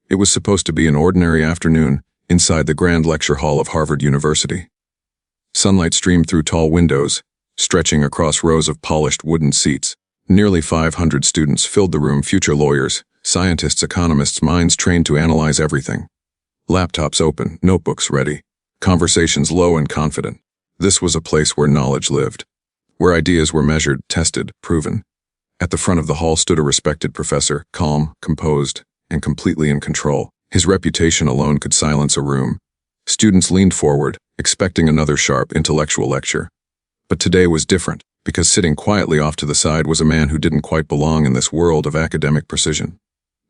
It was supposed to be an ordinary afternoon inside the grand lecture hall of Harvard University. Sunlight streamed through tall windows, stretching across rows of polished wooden seats. Nearly 500 students filled the room, future lawyers, scientists, economists, minds trained to analyze everything. Laptops open, notebooks ready, conversations low and confident. This was a place where knowledge lived, where ideas were measured, tested, proven. At the front of the hall stood a respected professor, calm, composed, and completely in control. His reputation alone could silence a room. Students leaned forward, expecting another sharp, intellectual lecture. But today was different, because sitting quietly off to the side was a man who didn't quite belong in this world of academic precision.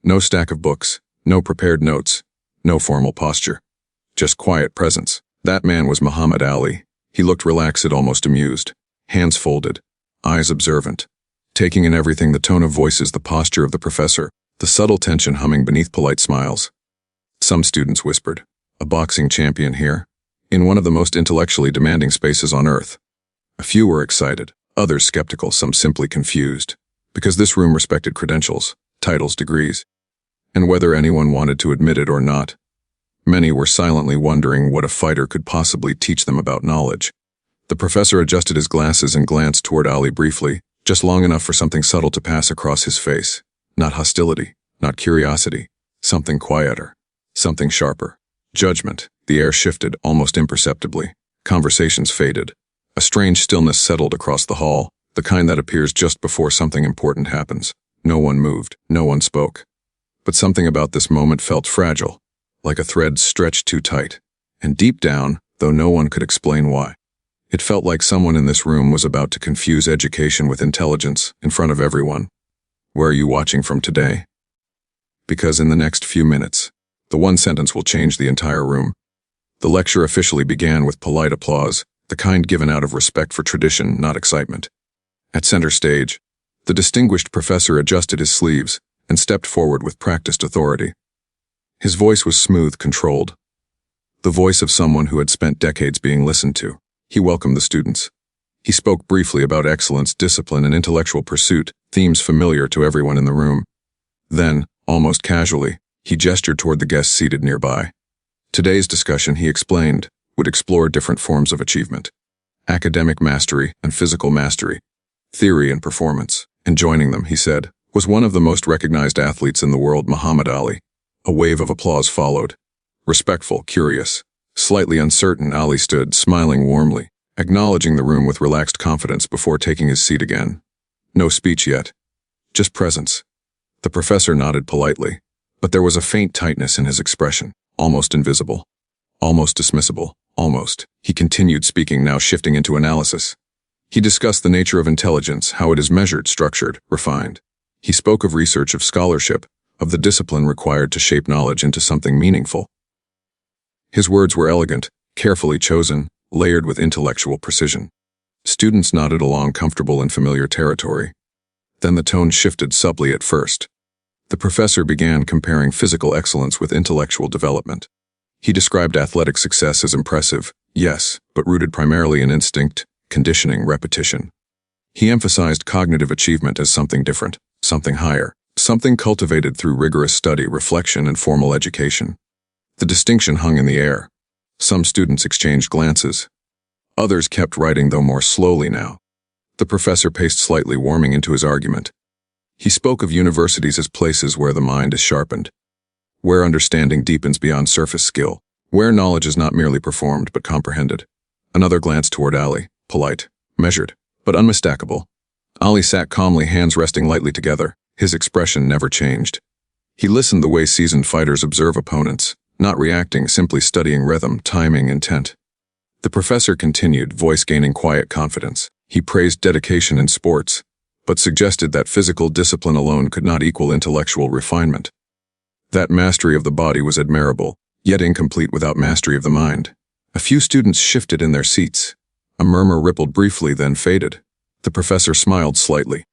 No stack of books, no prepared notes, no formal posture. Just quiet presence. That man was Muhammad Ali. He looked relaxed, almost amused. Hands folded, eyes observant, taking in everything: the tone of voices, the posture of the professor, the subtle tension humming beneath polite smiles. Some students whispered, "A boxing champion here," in one of the most intellectually demanding spaces on earth. A few were excited, others skeptical, some simply confused, because this room respected credentials, titles, degrees, and whether anyone wanted to admit it or not. Many were silently wondering what a fighter could possibly teach them about knowledge. The professor adjusted his glasses and glanced toward Ali briefly, just long enough for something subtle to pass across his face. Not hostility, not curiosity, something quieter, something sharper. Judgment. The air shifted, almost imperceptibly. Conversations faded. A strange stillness settled across the hall, the kind that appears just before something important happens. No one moved, no one spoke. But something about this moment felt fragile, like a thread stretched too tight. And deep down, though no one could explain why, it felt like someone in this room was about to confuse education with intelligence in front of everyone. Where are you watching from today? Because in the next few minutes, the one sentence will change the entire room. The lecture officially began with polite applause, the kind given out of respect for tradition, not excitement. At center stage, the distinguished professor adjusted his sleeves and stepped forward with practiced authority. His voice was smooth, controlled. The voice of someone who had spent decades being listened to. He welcomed the students. He spoke briefly about excellence, discipline, and intellectual pursuit, themes familiar to everyone in the room. Then, almost casually, he gestured toward the guests seated nearby. Today's discussion, he explained, would explore different forms of achievement: academic mastery and physical mastery, theory and performance. And joining them, he said, was one of the most recognized athletes in the world, Muhammad Ali. A wave of applause followed. Respectful, curious, slightly uncertain, Ali stood, smiling warmly, acknowledging the room with relaxed confidence before taking his seat again. No speech yet, just presence. The professor nodded politely, but there was a faint tightness in his expression, almost invisible, almost dismissible, almost. He continued speaking, now shifting into analysis. He discussed the nature of intelligence, how it is measured, structured, refined. He spoke of research, of scholarship, of the discipline required to shape knowledge into something meaningful. His words were elegant, carefully chosen, layered with intellectual precision. Students nodded along, comfortable in familiar territory. Then the tone shifted subtly at first. The professor began comparing physical excellence with intellectual development. He described athletic success as impressive, yes, but rooted primarily in instinct, conditioning, repetition. He emphasized cognitive achievement as something different, something higher, something cultivated through rigorous study, reflection, and formal education. The distinction hung in the air. Some students exchanged glances. Others kept writing, though more slowly now. The professor paced slightly, warming into his argument. He spoke of universities as places where the mind is sharpened, where understanding deepens beyond surface skill, where knowledge is not merely performed but comprehended. Another glance toward Ali, polite, measured, but unmistakable. Ali sat calmly, hands resting lightly together. His expression never changed. He listened the way seasoned fighters observe opponents, not reacting, simply studying rhythm, timing, intent. The professor continued, voice gaining quiet confidence. He praised dedication in sports, but suggested that physical discipline alone could not equal intellectual refinement. That mastery of the body was admirable, yet incomplete without mastery of the mind. A few students shifted in their seats. A murmur rippled briefly, then faded. The professor smiled slightly,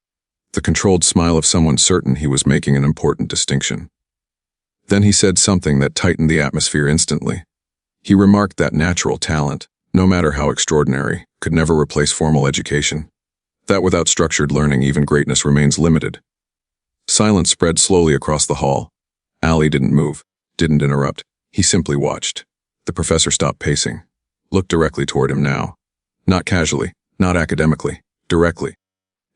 the controlled smile of someone certain he was making an important distinction. Then he said something that tightened the atmosphere instantly. He remarked that natural talent, no matter how extraordinary, could never replace formal education. That without structured learning, even greatness remains limited. Silence spread slowly across the hall. Ali didn't move. didn't interrupt. He simply watched. The professor stopped pacing, looked directly toward him now. Not casually, not academically, directly.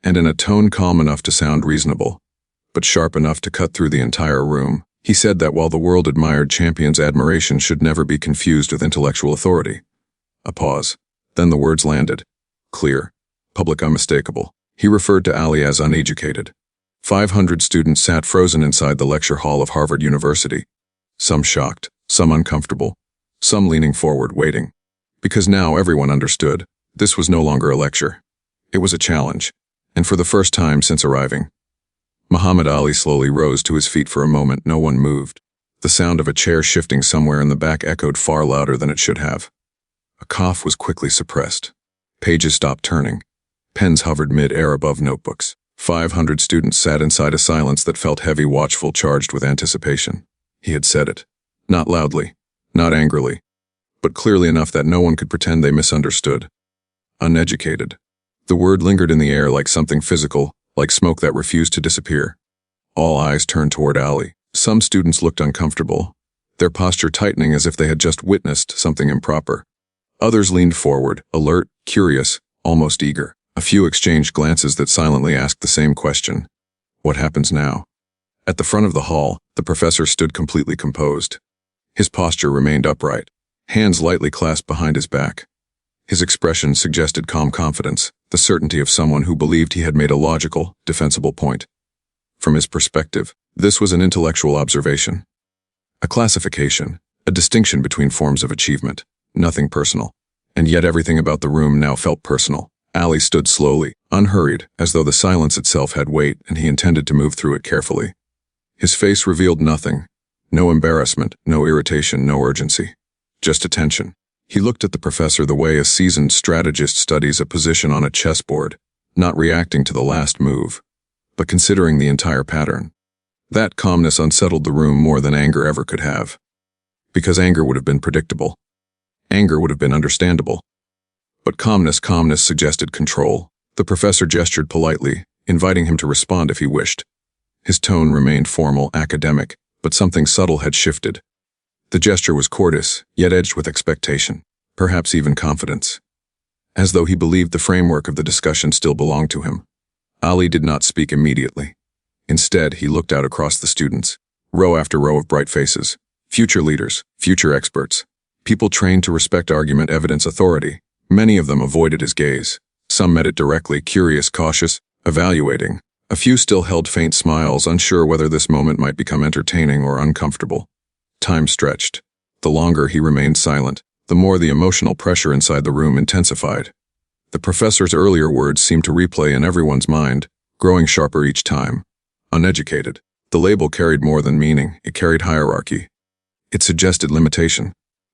And in a tone calm enough to sound reasonable, but sharp enough to cut through the entire room, he said that while the world admired champions, admiration should never be confused with intellectual authority. A pause. Then the words landed. Clear. Public, unmistakable. He referred to Ali as uneducated. 500 students sat frozen inside the lecture hall of Harvard University. Some shocked, some uncomfortable, some leaning forward, waiting. Because now everyone understood. This was no longer a lecture. It was a challenge. And for the first time since arriving, Muhammad Ali slowly rose to his feet. For a moment, no one moved. The sound of a chair shifting somewhere in the back echoed far louder than it should have. A cough was quickly suppressed. Pages stopped turning. Pens hovered mid-air above notebooks. 500 students sat inside a silence that felt heavy, watchful, charged with anticipation. He had said it. Not loudly, not angrily, but clearly enough that no one could pretend they misunderstood. Uneducated. The word lingered in the air like something physical, like smoke that refused to disappear. All eyes turned toward Ali. Some students looked uncomfortable, their posture tightening as if they had just witnessed something improper. Others leaned forward, alert, curious, almost eager. A few exchanged glances that silently asked the same question. What happens now? At the front of the hall, the professor stood completely composed. His posture remained upright, hands lightly clasped behind his back. His expression suggested calm confidence, the certainty of someone who believed he had made a logical, defensible point. From his perspective, this was an intellectual observation. A classification, a distinction between forms of achievement, nothing personal. And yet everything about the room now felt personal. Ali stood slowly, unhurried, as though the silence itself had weight and he intended to move through it carefully. His face revealed nothing. No embarrassment, no irritation, no urgency. Just attention. He looked at the professor the way a seasoned strategist studies a position on a chessboard, not reacting to the last move, but considering the entire pattern. That calmness unsettled the room more than anger ever could have. Because anger would have been predictable. Anger would have been understandable. But calmness suggested control. The professor gestured politely, inviting him to respond if he wished. His tone remained formal, academic, but something subtle had shifted. The gesture was courteous, yet edged with expectation, perhaps even confidence. As though he believed the framework of the discussion still belonged to him. Ali did not speak immediately. Instead, he looked out across the students, row after row of bright faces, future leaders, future experts, people trained to respect argument, evidence, authority. Many of them avoided his gaze. Some met it directly, curious, cautious, evaluating. A few still held faint smiles, unsure whether this moment might become entertaining or uncomfortable. Time stretched. The longer he remained silent, the more the emotional pressure inside the room intensified. The professor's earlier words seemed to replay in everyone's mind, growing sharper each time. Uneducated. The label carried more than meaning, it carried hierarchy. It suggested limitation.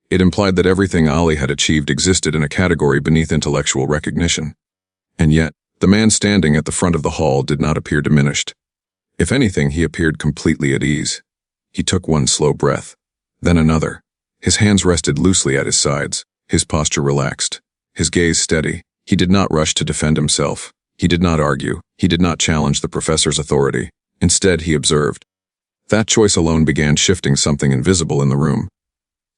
It implied that everything Ali had achieved existed in a category beneath intellectual recognition. And yet, the man standing at the front of the hall did not appear diminished. If anything, he appeared completely at ease. He took one slow breath, then another. His hands rested loosely at his sides, his posture relaxed, his gaze steady. He did not rush to defend himself. He did not argue. He did not challenge the professor's authority. Instead, he observed. That choice alone began shifting something invisible in the room.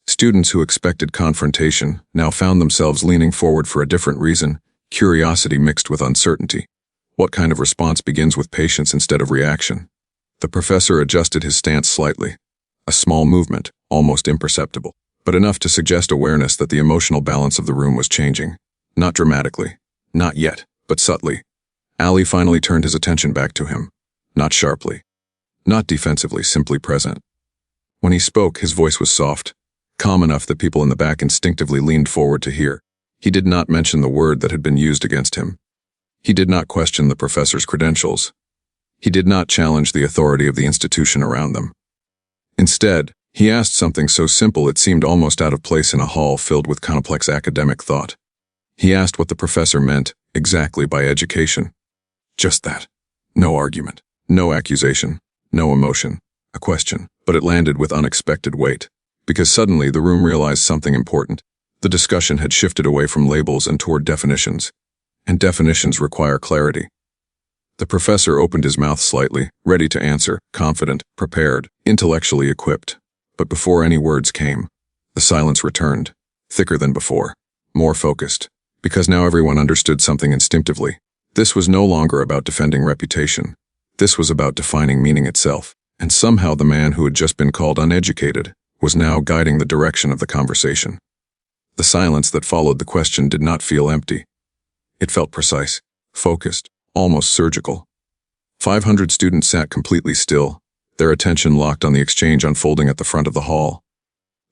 Students who expected confrontation now found themselves leaning forward for a different reason, curiosity mixed with uncertainty. What kind of response begins with patience instead of reaction? The professor adjusted his stance slightly. A small movement, almost imperceptible, but enough to suggest awareness that the emotional balance of the room was changing. Not dramatically, not yet, but subtly. Ali finally turned his attention back to him. Not sharply, not defensively, simply present. When he spoke, his voice was soft, calm enough that people in the back instinctively leaned forward to hear. He did not mention the word that had been used against him. He did not question the professor's credentials. He did not challenge the authority of the institution around them. Instead, he asked something so simple it seemed almost out of place in a hall filled with complex academic thought. He asked what the professor meant exactly by education. Just that. No argument, no accusation, no emotion, a question, but it landed with unexpected weight. Because suddenly the room realized something important. The discussion had shifted away from labels and toward definitions. And definitions require clarity. The professor opened his mouth slightly, ready to answer, confident, prepared, intellectually equipped. But before any words came, the silence returned, thicker than before, more focused, because now everyone understood something instinctively. This was no longer about defending reputation. This was about defining meaning itself. And somehow the man who had just been called uneducated was now guiding the direction of the conversation. The silence that followed the question did not feel empty. It felt precise, focused, almost surgical. 500 students sat completely still, their attention locked on the exchange unfolding at the front of the hall.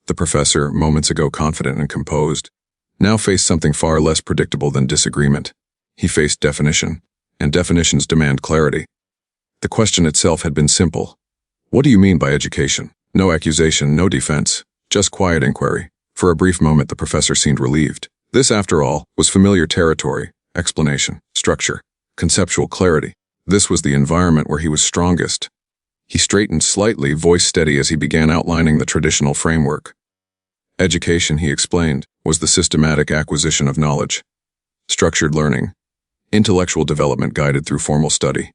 The professor, moments ago confident and composed, now faced something far less predictable than disagreement. He faced definition, and definitions demand clarity. The question itself had been simple. What do you mean by education? No accusation, no defense, just quiet inquiry. For a brief moment the professor seemed relieved. This, after all, was familiar territory, explanation, structure, conceptual clarity. This was the environment where he was strongest. He straightened slightly, voice steady as he began outlining the traditional framework. Education, he explained, was the systematic acquisition of knowledge. Structured learning. Intellectual development guided through formal study.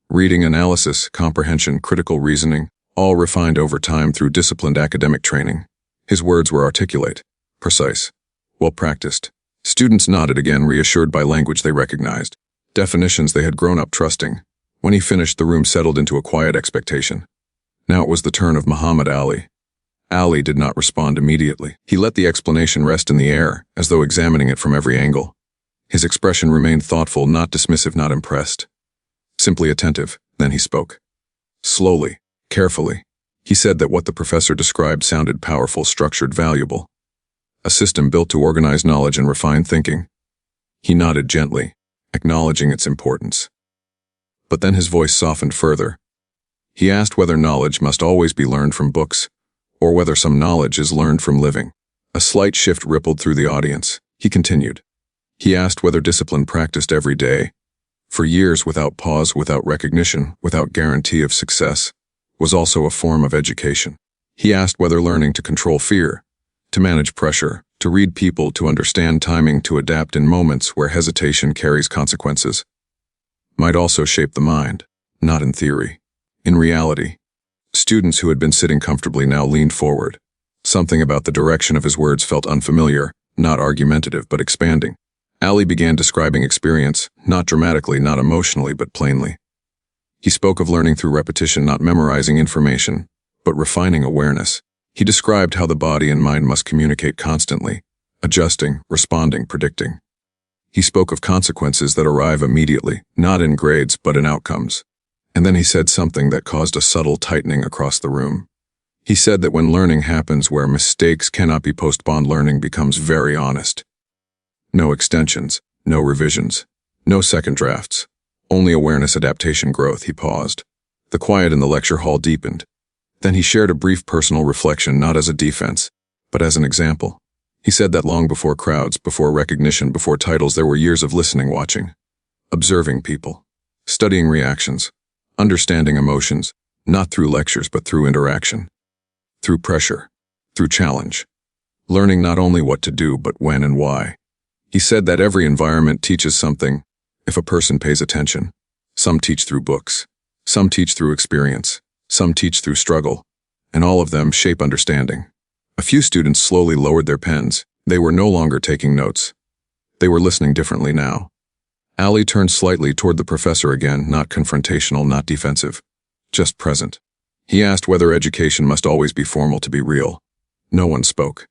Reading, analysis, comprehension, critical reasoning, all refined over time through disciplined academic training. His words were articulate, precise, well-practiced. Students nodded again, reassured by language they recognized, definitions they had grown up trusting. When he finished, the room settled into a quiet expectation. Now it was the turn of Muhammad Ali. Ali did not respond immediately. He let the explanation rest in the air, as though examining it from every angle. His expression remained thoughtful, not dismissive, not impressed. Simply attentive. Then he spoke. Slowly, carefully. He said that what the professor described sounded powerful, structured, valuable. A system built to organize knowledge and refine thinking. He nodded gently, acknowledging its importance. But then his voice softened further. He asked whether knowledge must always be learned from books, or whether some knowledge is learned from living. A slight shift rippled through the audience. He continued. He asked whether discipline practiced every day, for years without pause, without recognition, without guarantee of success, was also a form of education. He asked whether learning to control fear, to manage pressure, to read people, to understand timing, to adapt in moments where hesitation carries consequences, might also shape the mind, not in theory, in reality. Students who had been sitting comfortably now leaned forward. Something about the direction of his words felt unfamiliar, not argumentative but expanding. Ali began describing experience, not dramatically, not emotionally, but plainly. He spoke of learning through repetition, not memorizing information, but refining awareness. He described how the body and mind must communicate constantly, adjusting, responding, predicting. He spoke of consequences that arrive immediately, not in grades but in outcomes. And then he said something that caused a subtle tightening across the room. He said that when learning happens where mistakes cannot be postponed, learning becomes very honest. No extensions, no revisions, no second drafts, only awareness, adaptation, growth. He paused. The quiet in the lecture hall deepened. Then he shared a brief personal reflection, not as a defense, but as an example. He said that long before crowds, before recognition, before titles, there were years of listening, watching, observing people, studying reactions, understanding emotions, not through lectures but through interaction, through pressure, through challenge, learning not only what to do but when and why. He said that every environment teaches something if a person pays attention. Some teach through books, some teach through experience, some teach through struggle, and all of them shape understanding. A few students slowly lowered their pens. They were no longer taking notes. They were listening differently now. Ali turned slightly toward the professor again, not confrontational, not defensive, just present. He asked whether education must always be formal to be real. No one spoke.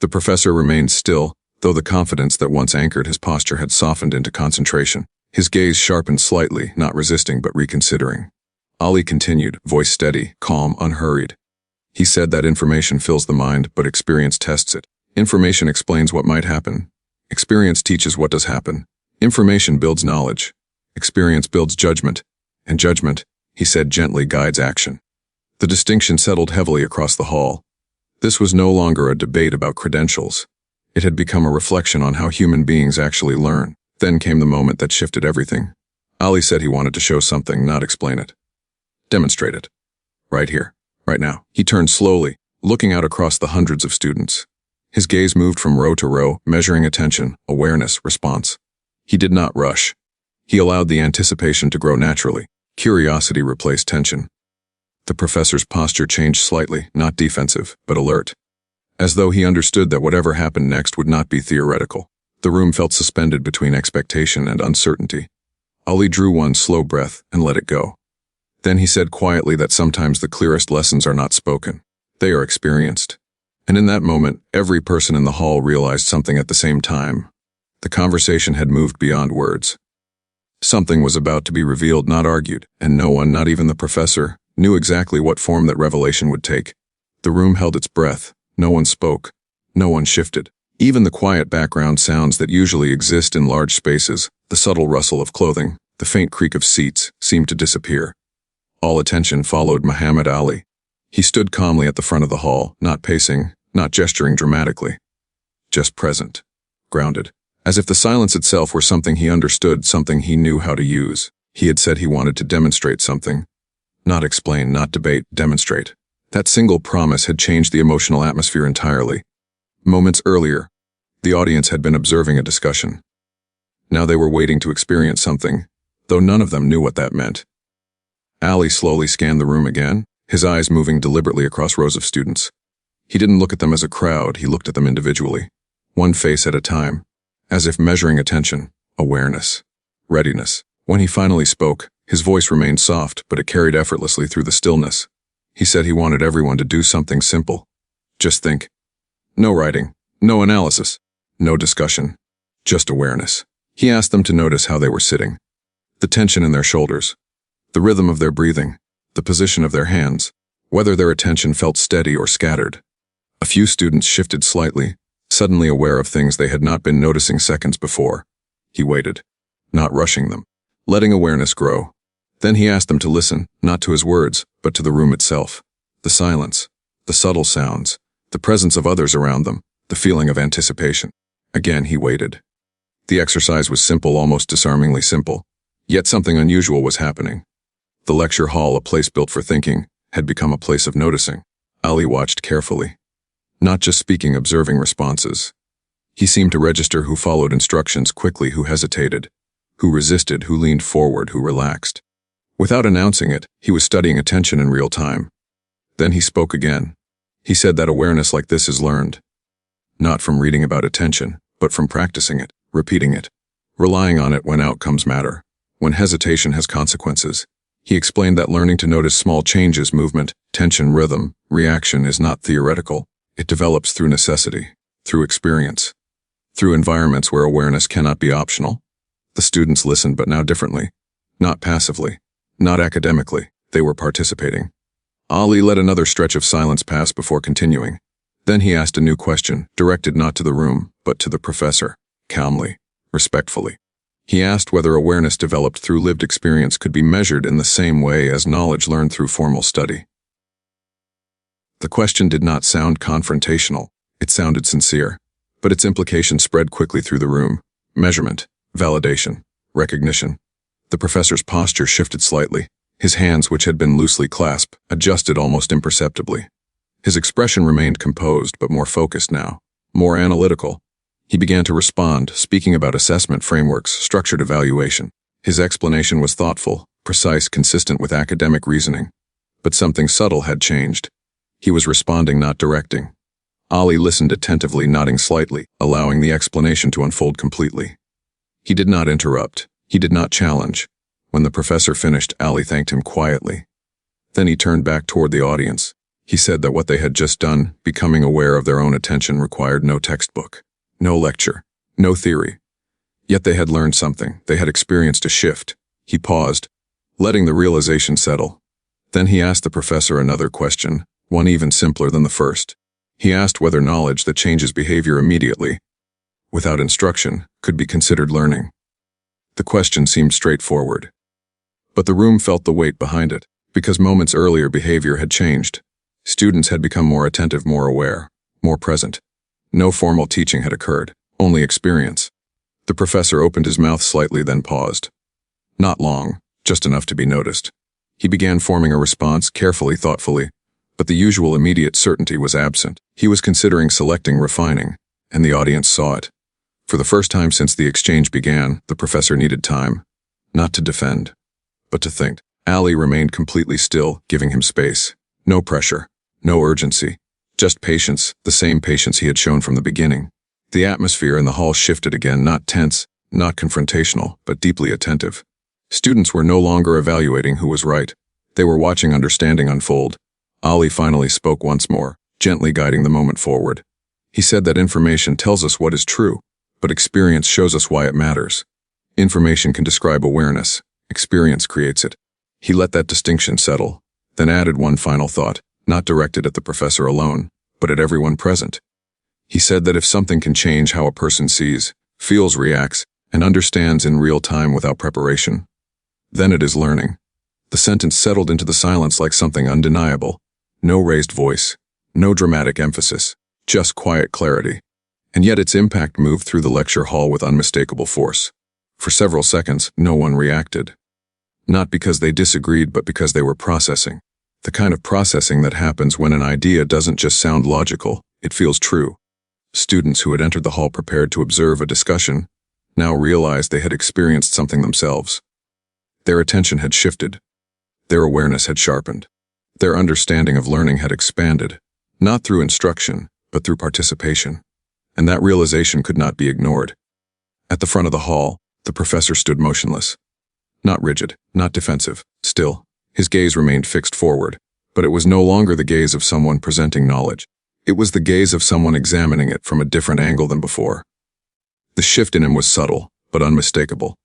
The professor remained still, though the confidence that once anchored his posture had softened into concentration. His gaze sharpened slightly, not resisting but reconsidering. Ali continued, voice steady, calm, unhurried. He said that information fills the mind, but experience tests it. Information explains what might happen. Experience teaches what does happen. Information builds knowledge. Experience builds judgment. And judgment, he said gently, guides action. The distinction settled heavily across the hall. This was no longer a debate about credentials. It had become a reflection on how human beings actually learn. Then came the moment that shifted everything. Ali said he wanted to show something, not explain it. Demonstrate it. Right here, right now. He turned slowly, looking out across the hundreds of students. His gaze moved from row to row, measuring attention, awareness, response. He did not rush. He allowed the anticipation to grow naturally. Curiosity replaced tension. The professor's posture changed slightly, not defensive, but alert, as though he understood that whatever happened next would not be theoretical. The room felt suspended between expectation and uncertainty. Ali drew one slow breath and let it go. Then he said quietly that sometimes the clearest lessons are not spoken. They are experienced. And in that moment, every person in the hall realized something at the same time. The conversation had moved beyond words. Something was about to be revealed, not argued, and no one, not even the professor, knew exactly what form that revelation would take. The room held its breath. No one spoke. No one shifted. Even the quiet background sounds that usually exist in large spaces, the subtle rustle of clothing, the faint creak of seats, seemed to disappear. All attention followed Muhammad Ali. He stood calmly at the front of the hall, not pacing, not gesturing dramatically. Just present. Grounded. As if the silence itself were something he understood, something he knew how to use. He had said he wanted to demonstrate something. Not explain, not debate, demonstrate. That single promise had changed the emotional atmosphere entirely. Moments earlier, the audience had been observing a discussion. Now they were waiting to experience something, though none of them knew what that meant. Ali slowly scanned the room again, his eyes moving deliberately across rows of students. He didn't look at them as a crowd, he looked at them individually, one face at a time, as if measuring attention, awareness, readiness. When he finally spoke, his voice remained soft, but it carried effortlessly through the stillness. He said he wanted everyone to do something simple. Just think. No writing, no analysis, no discussion, just awareness. He asked them to notice how they were sitting, the tension in their shoulders, the rhythm of their breathing, the position of their hands, whether their attention felt steady or scattered. A few students shifted slightly, suddenly aware of things they had not been noticing seconds before. He waited, not rushing them, letting awareness grow. Then he asked them to listen, not to his words, but to the room itself. The silence, the subtle sounds, the presence of others around them, the feeling of anticipation. Again he waited. The exercise was simple, almost disarmingly simple. Yet something unusual was happening. The lecture hall, a place built for thinking, had become a place of noticing. Ali watched carefully. Not just speaking, observing responses. He seemed to register who followed instructions quickly, who hesitated, who resisted, who leaned forward, who relaxed. Without announcing it, he was studying attention in real time. Then he spoke again. He said that awareness like this is learned. Not from reading about attention, but from practicing it, repeating it, relying on it when outcomes matter, when hesitation has consequences. He explained that learning to notice small changes, movement, tension, rhythm, reaction is not theoretical. It develops through necessity, through experience, through environments where awareness cannot be optional. The students listened, but now differently. Not passively, not academically, they were participating. Ali let another stretch of silence pass before continuing. Then he asked a new question, directed not to the room, but to the professor, calmly, respectfully. He asked whether awareness developed through lived experience could be measured in the same way as knowledge learned through formal study. The question did not sound confrontational, it sounded sincere, but its implication spread quickly through the room. Measurement, validation, recognition. The professor's posture shifted slightly. His hands, which had been loosely clasped, adjusted almost imperceptibly. His expression remained composed, but more focused now, more analytical. He began to respond, speaking about assessment frameworks, structured evaluation. His explanation was thoughtful, precise, consistent with academic reasoning. But something subtle had changed. He was responding, not directing. Ali listened attentively, nodding slightly, allowing the explanation to unfold completely. He did not interrupt. He did not challenge. When the professor finished, Ali thanked him quietly. Then he turned back toward the audience. He said that what they had just done, becoming aware of their own attention, required no textbook, no lecture, no theory. Yet they had learned something. They had experienced a shift. He paused, letting the realization settle. Then he asked the professor another question, one even simpler than the first. He asked whether knowledge that changes behavior immediately, without instruction, could be considered learning. The question seemed straightforward. But the room felt the weight behind it, because moments earlier behavior had changed. Students had become more attentive, more aware, more present. No formal teaching had occurred, only experience. The professor opened his mouth slightly, then paused. Not long, just enough to be noticed. He began forming a response, carefully, thoughtfully, but the usual immediate certainty was absent. He was considering, selecting, refining, and the audience saw it. For the first time since the exchange began, the professor needed time, not to defend, but to think. Ali remained completely still, giving him space. No pressure, no urgency, just patience, the same patience he had shown from the beginning. The atmosphere in the hall shifted again, not tense, not confrontational, but deeply attentive. Students were no longer evaluating who was right. They were watching understanding unfold. Ali finally spoke once more, gently guiding the moment forward. He said that information tells us what is true, but experience shows us why it matters. Information can describe awareness. Experience creates it. He let that distinction settle, then added one final thought, not directed at the professor alone, but at everyone present. He said that if something can change how a person sees, feels, reacts, and understands in real time without preparation, then it is learning. The sentence settled into the silence like something undeniable. No raised voice, no dramatic emphasis, just quiet clarity. And yet its impact moved through the lecture hall with unmistakable force. For several seconds, no one reacted. Not because they disagreed, but because they were processing. The kind of processing that happens when an idea doesn't just sound logical, it feels true. Students who had entered the hall prepared to observe a discussion now realized they had experienced something themselves. Their attention had shifted. Their awareness had sharpened. Their understanding of learning had expanded, not through instruction, but through participation. And that realization could not be ignored. At the front of the hall, the professor stood motionless. Not rigid, not defensive, still. His gaze remained fixed forward, but it was no longer the gaze of someone presenting knowledge. It was the gaze of someone examining it from a different angle than before. The shift in him was subtle, but unmistakable.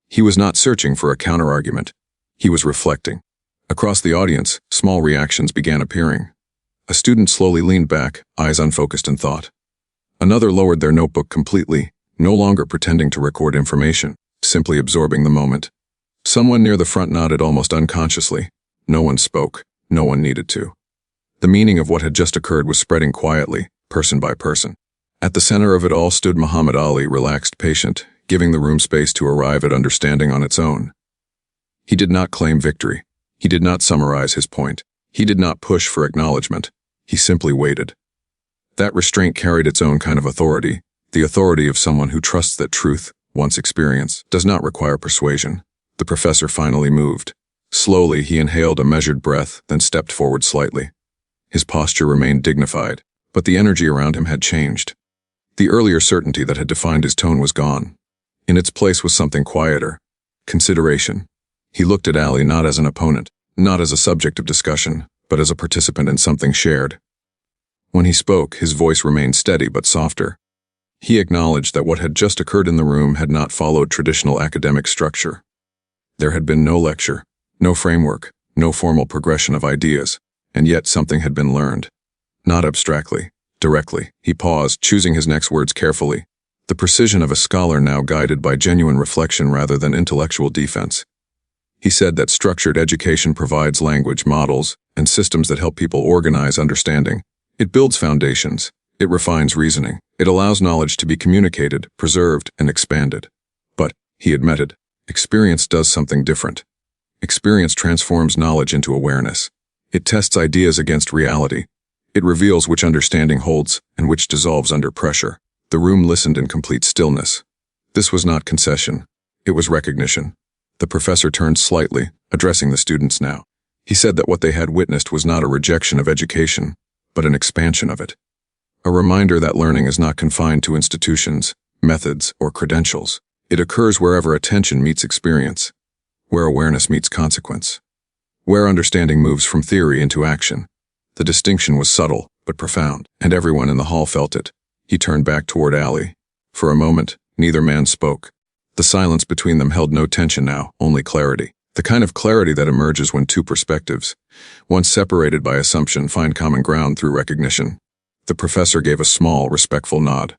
He was not searching for a counterargument. He was reflecting. Across the audience, small reactions began appearing. A student slowly leaned back, eyes unfocused in thought. Another lowered their notebook completely, no longer pretending to record information, simply absorbing the moment. Someone near the front nodded almost unconsciously. No one spoke. No one needed to. The meaning of what had just occurred was spreading quietly, person by person. At the center of it all stood Muhammad Ali, relaxed, patient, giving the room space to arrive at understanding on its own. He did not claim victory. He did not summarize his point. He did not push for acknowledgement. He simply waited. That restraint carried its own kind of authority, the authority of someone who trusts that truth, once experienced, does not require persuasion. The professor finally moved. Slowly, he inhaled a measured breath, then stepped forward slightly. His posture remained dignified, but the energy around him had changed. The earlier certainty that had defined his tone was gone. In its place was something quieter. Consideration. He looked at Ali not as an opponent, not as a subject of discussion, but as a participant in something shared. When he spoke, his voice remained steady but softer. He acknowledged that what had just occurred in the room had not followed traditional academic structure. There had been no lecture, no framework, no formal progression of ideas, and yet something had been learned. Not abstractly, directly. He paused, choosing his next words carefully. The precision of a scholar now guided by genuine reflection rather than intellectual defense. He said that structured education provides language models and systems that help people organize understanding. It builds foundations. It refines reasoning. It allows knowledge to be communicated, preserved, and expanded. But, he admitted, experience does something different. Experience transforms knowledge into awareness. It tests ideas against reality. It reveals which understanding holds and which dissolves under pressure. The room listened in complete stillness. This was not concession. It was recognition. The professor turned slightly, addressing the students now. He said that what they had witnessed was not a rejection of education, but an expansion of it. A reminder that learning is not confined to institutions, methods, or credentials. It occurs wherever attention meets experience, where awareness meets consequence, where understanding moves from theory into action. The distinction was subtle, but profound, and everyone in the hall felt it. He turned back toward Ali. For a moment, neither man spoke. The silence between them held no tension now, only clarity. The kind of clarity that emerges when two perspectives, once separated by assumption, find common ground through recognition. The professor gave a small, respectful nod.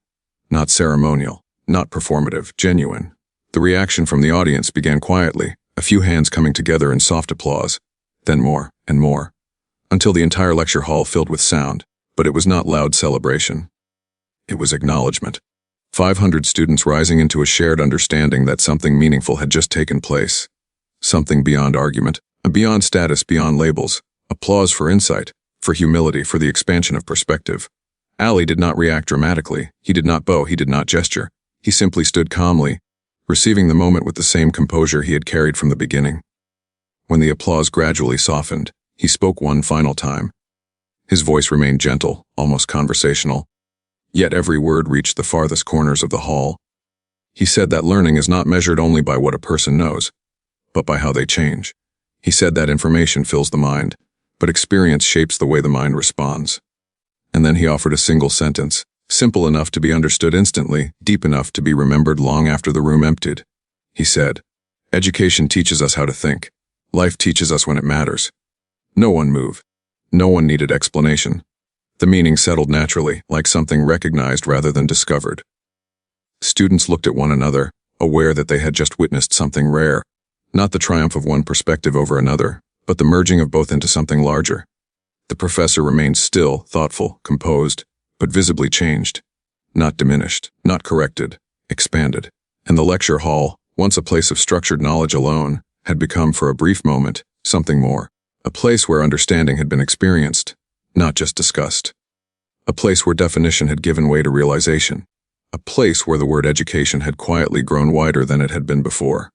Not ceremonial, not performative, genuine. The reaction from the audience began quietly, a few hands coming together in soft applause, then more and more, until the entire lecture hall filled with sound. But it was not loud celebration. It was acknowledgement. 500 students rising into a shared understanding that something meaningful had just taken place. Something beyond argument, beyond status, beyond labels. Applause for insight, for humility, for the expansion of perspective. Ali did not react dramatically. He did not bow. He did not gesture. He simply stood calmly, receiving the moment with the same composure he had carried from the beginning. When the applause gradually softened, he spoke one final time. His voice remained gentle, almost conversational. Yet every word reached the farthest corners of the hall. He said that learning is not measured only by what a person knows, but by how they change. He said that information fills the mind, but experience shapes the way the mind responds. And then he offered a single sentence, simple enough to be understood instantly, deep enough to be remembered long after the room emptied. He said, "Education teaches us how to think. Life teaches us when it matters." No one moved. No one needed explanation. The meaning settled naturally, like something recognized rather than discovered. Students looked at one another, aware that they had just witnessed something rare. Not the triumph of one perspective over another, but the merging of both into something larger. The professor remained still, thoughtful, composed, but visibly changed. Not diminished, not corrected, expanded. And the lecture hall, once a place of structured knowledge alone, had become for a brief moment something more. A place where understanding had been experienced, not just discussed. A place where definition had given way to realization. A place where the word education had quietly grown wider than it had been before.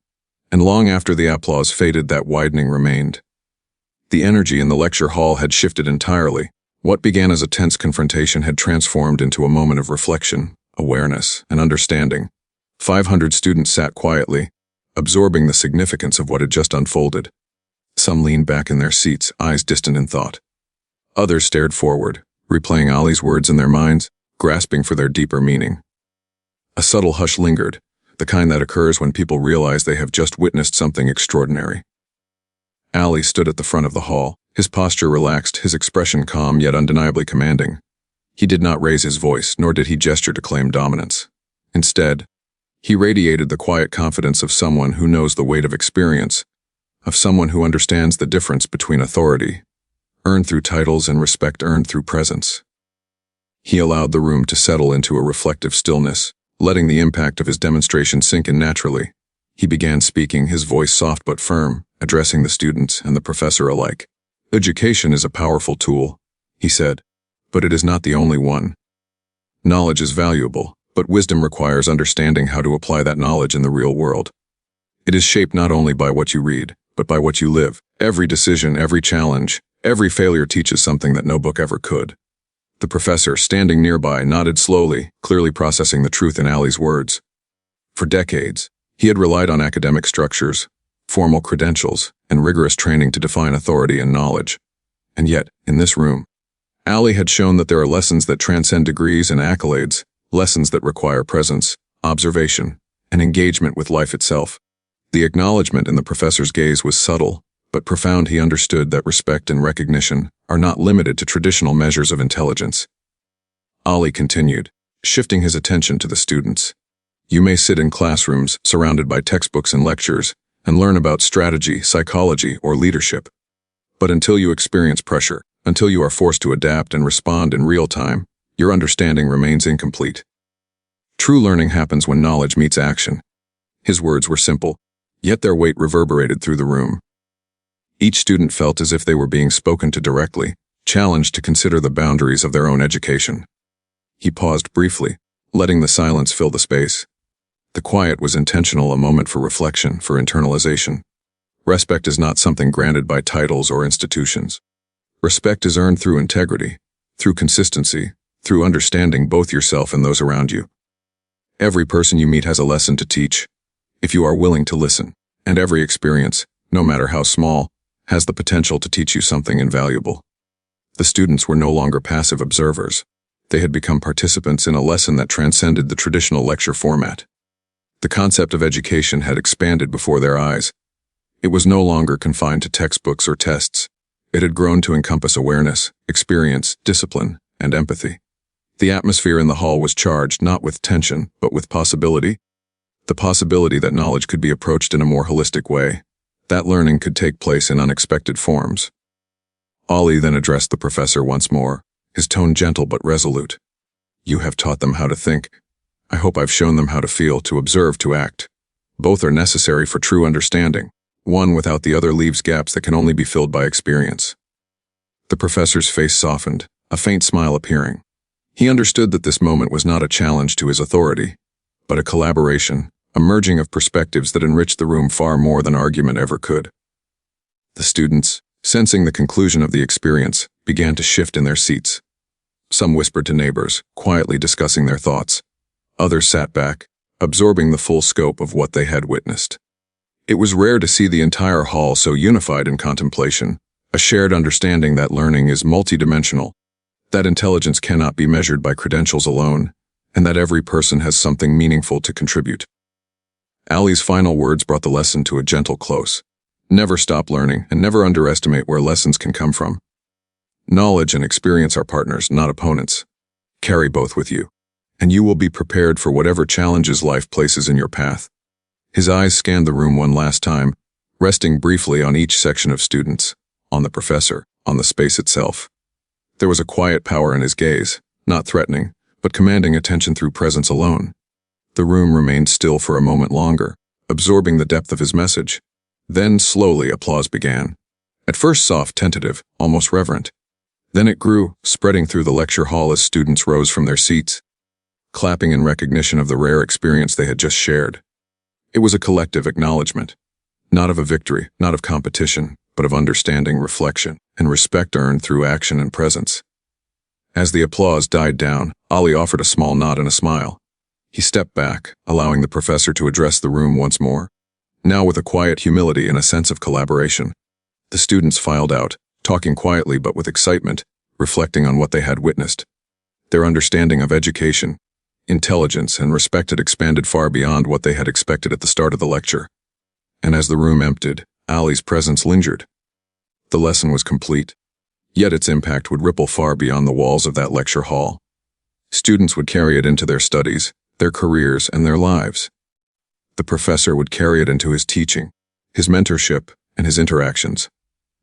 And long after the applause faded, that widening remained. The energy in the lecture hall had shifted entirely. What began as a tense confrontation had transformed into a moment of reflection, awareness, and understanding. 500 students sat quietly, absorbing the significance of what had just unfolded. Some leaned back in their seats, eyes distant in thought. Others stared forward, replaying Ali's words in their minds, grasping for their deeper meaning. A subtle hush lingered, the kind that occurs when people realize they have just witnessed something extraordinary. Ali stood at the front of the hall, his posture relaxed, his expression calm yet undeniably commanding. He did not raise his voice, nor did he gesture to claim dominance. Instead, he radiated the quiet confidence of someone who knows the weight of experience, of someone who understands the difference between authority, earned through titles, and respect earned through presence. He allowed the room to settle into a reflective stillness, letting the impact of his demonstration sink in naturally. He began speaking, his voice soft but firm, addressing the students and the professor alike. "Education is a powerful tool," he said, "but it is not the only one. Knowledge is valuable, but wisdom requires understanding how to apply that knowledge in the real world. It is shaped not only by what you read, but by what you live. Every decision, every challenge, every failure teaches something that no book ever could." The professor, standing nearby, nodded slowly, clearly processing the truth in Ali's words. For decades, he had relied on academic structures, formal credentials, and rigorous training to define authority and knowledge. And yet, in this room, Ali had shown that there are lessons that transcend degrees and accolades, lessons that require presence, observation, and engagement with life itself. The acknowledgement in the professor's gaze was subtle, but profound. He understood that respect and recognition are not limited to traditional measures of intelligence. Ali continued, shifting his attention to the students. "You may sit in classrooms, surrounded by textbooks and lectures, and learn about strategy, psychology, or leadership. But until you experience pressure, until you are forced to adapt and respond in real time, your understanding remains incomplete. True learning happens when knowledge meets action." His words were simple, yet their weight reverberated through the room. Each student felt as if they were being spoken to directly, challenged to consider the boundaries of their own education. He paused briefly, letting the silence fill the space. The quiet was intentional, a moment for reflection, for internalization. Respect is not something granted by titles or institutions. Respect is earned through integrity, through consistency, through understanding both yourself and those around you. Every person you meet has a lesson to teach, if you are willing to listen, and every experience, no matter how small, has the potential to teach you something invaluable. The students were no longer passive observers. They had become participants in a lesson that transcended the traditional lecture format. The concept of education had expanded before their eyes. It was no longer confined to textbooks or tests. It had grown to encompass awareness, experience, discipline, and empathy. The atmosphere in the hall was charged not with tension, but with possibility. The possibility that knowledge could be approached in a more holistic way, that learning could take place in unexpected forms. Ali then addressed the professor once more, his tone gentle but resolute. "You have taught them how to think. I hope I've shown them how to feel, to observe, to act. Both are necessary for true understanding. One without the other leaves gaps that can only be filled by experience." The professor's face softened, a faint smile appearing. He understood that this moment was not a challenge to his authority, but a collaboration, a merging of perspectives that enriched the room far more than argument ever could. The students, sensing the conclusion of the experience, began to shift in their seats. Some whispered to neighbors, quietly discussing their thoughts. Others sat back, absorbing the full scope of what they had witnessed. It was rare to see the entire hall so unified in contemplation, a shared understanding that learning is multidimensional, that intelligence cannot be measured by credentials alone, and that every person has something meaningful to contribute. Ali's final words brought the lesson to a gentle close. Never stop learning, and never underestimate where lessons can come from. Knowledge and experience are partners, not opponents. Carry both with you, and you will be prepared for whatever challenges life places in your path. His eyes scanned the room one last time, resting briefly on each section of students, on the professor, on the space itself. There was a quiet power in his gaze, not threatening, but commanding attention through presence alone. The room remained still for a moment longer, absorbing the depth of his message. Then, slowly, applause began. At first soft, tentative, almost reverent. Then it grew, spreading through the lecture hall as students rose from their seats, clapping in recognition of the rare experience they had just shared. It was a collective acknowledgement, not of a victory, not of competition, but of understanding, reflection, and respect earned through action and presence. As the applause died down, Ali offered a small nod and a smile. He stepped back, allowing the professor to address the room once more, now with a quiet humility and a sense of collaboration. The students filed out, talking quietly but with excitement, reflecting on what they had witnessed. Their understanding of education, intelligence, and respect had expanded far beyond what they had expected at the start of the lecture. And as the room emptied, Ali's presence lingered. The lesson was complete, yet its impact would ripple far beyond the walls of that lecture hall. Students would carry it into their studies, their careers, and their lives. The professor would carry it into his teaching, his mentorship, and his interactions.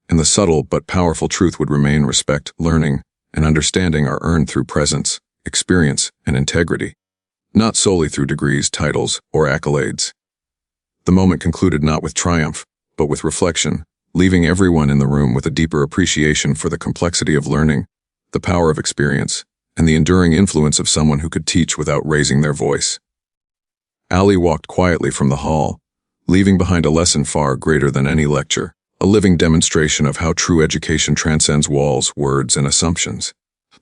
And the subtle but powerful truth would remain: respect, learning, and understanding are earned through presence, experience, and integrity, not solely through degrees, titles, or accolades. The moment concluded not with triumph, but with reflection, leaving everyone in the room with a deeper appreciation for the complexity of learning, the power of experience, and the enduring influence of someone who could teach without raising their voice. Ali walked quietly from the hall, leaving behind a lesson far greater than any lecture, a living demonstration of how true education transcends walls, words, and assumptions.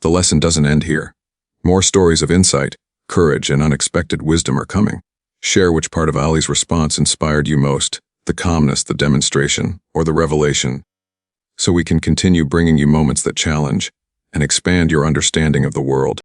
The lesson doesn't end here. More stories of insight, courage, and unexpected wisdom are coming. Share which part of Ali's response inspired you most, the calmness, the demonstration, or the revelation, so we can continue bringing you moments that challenge and expand your understanding of the world.